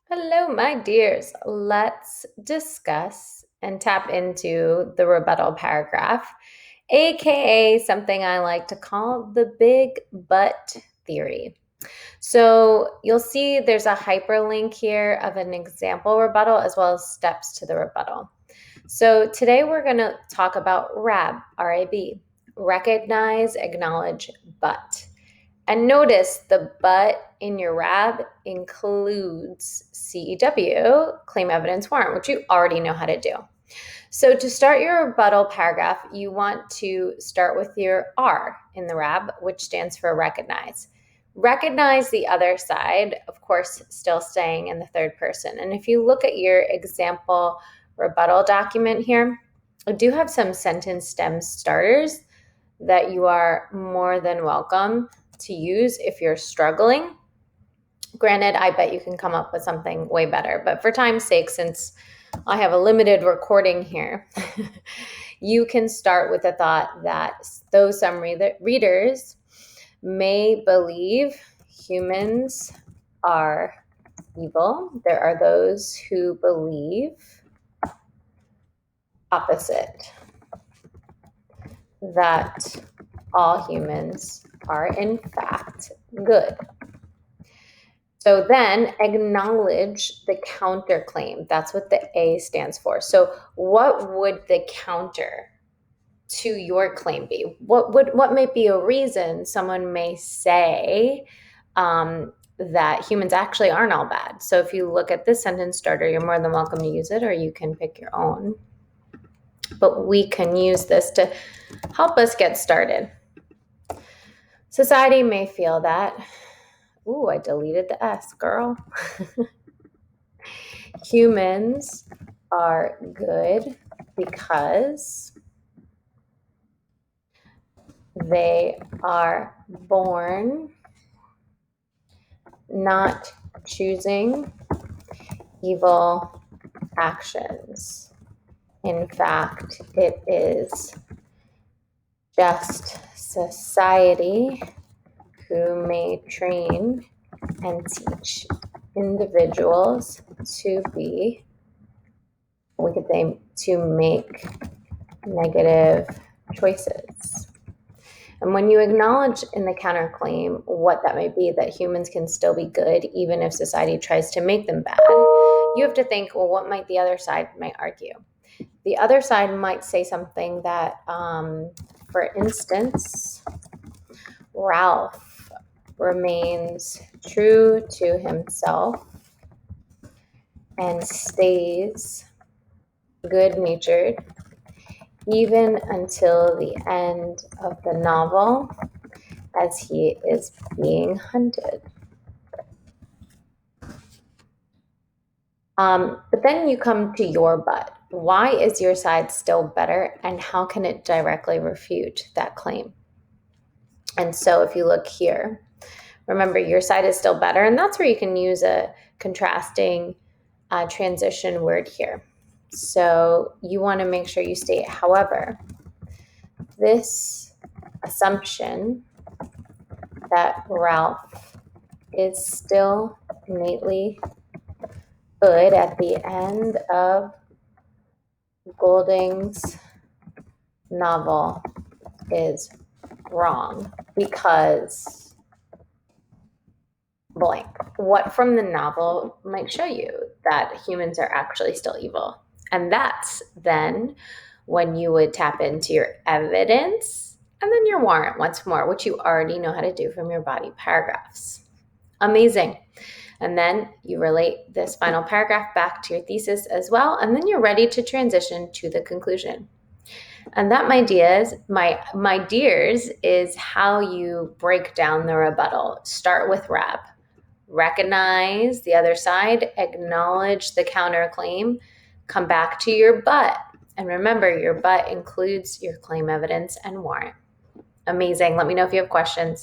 Hello, my dears. Let's discuss and tap into the rebuttal paragraph, aka something I like to call the big but theory. So you'll see there's a hyperlink here of an example rebuttal as well as steps to the rebuttal. So today we're going to talk about RAB, R-A-B, recognize, acknowledge, but. And notice the but in your RAB includes CEW, claim evidence warrant, which you already know how to do. So to start your rebuttal paragraph, you want to start with your R in the RAB, which stands for recognize. Recognize the other side, of course, still staying in the third person. And if you look at your example rebuttal document here, I do have some sentence stem starters that you are more than welcome to use if you're struggling. Granted, I bet you can come up with something way better, but for time's sake, since I have a limited recording here, you can start with the thought that though some readers may believe humans are evil, there are those who believe opposite, that all humans are in fact good. So then acknowledge the counterclaim. That's what the A stands for. So what would the counter to your claim be? What may be a reason someone may say that humans actually aren't all bad? So if you look at this sentence starter, you're more than welcome to use it, or you can pick your own. But we can use this to help us get started. Society may feel that, ooh, I deleted the S, girl. Humans are good because they are born not choosing evil actions. In fact, it is just society who may train and teach individuals to be, we could say, to make negative choices. And when you acknowledge in the counterclaim what that may be, that humans can still be good even if society tries to make them bad, you have to think, well, what might the other side might argue? The other side might say something that, for instance, Ralph remains true to himself and stays good-natured even until the end of the novel as he is being hunted. But then you come to your but. Why is your side still better, and how can it directly refute that claim? And so if you look here, remember your side is still better, and that's where you can use a contrasting transition word here. So you want to make sure you state, however, this assumption that Ralph is still innately good at the end of Golding's novel is wrong because blank. What from the novel might show you that humans are actually still evil? And that's then when you would tap into your evidence and then your warrant once more, which you already know how to do from your body paragraphs. Amazing. And then you relate this final paragraph back to your thesis as well, and then you're ready to transition to the conclusion. And that, my dears, is how you break down the rebuttal. Start with RAB. Recognize the other side, acknowledge the counterclaim, come back to your but. And remember, your but includes your claim evidence and warrant. Amazing. Let me know if you have questions.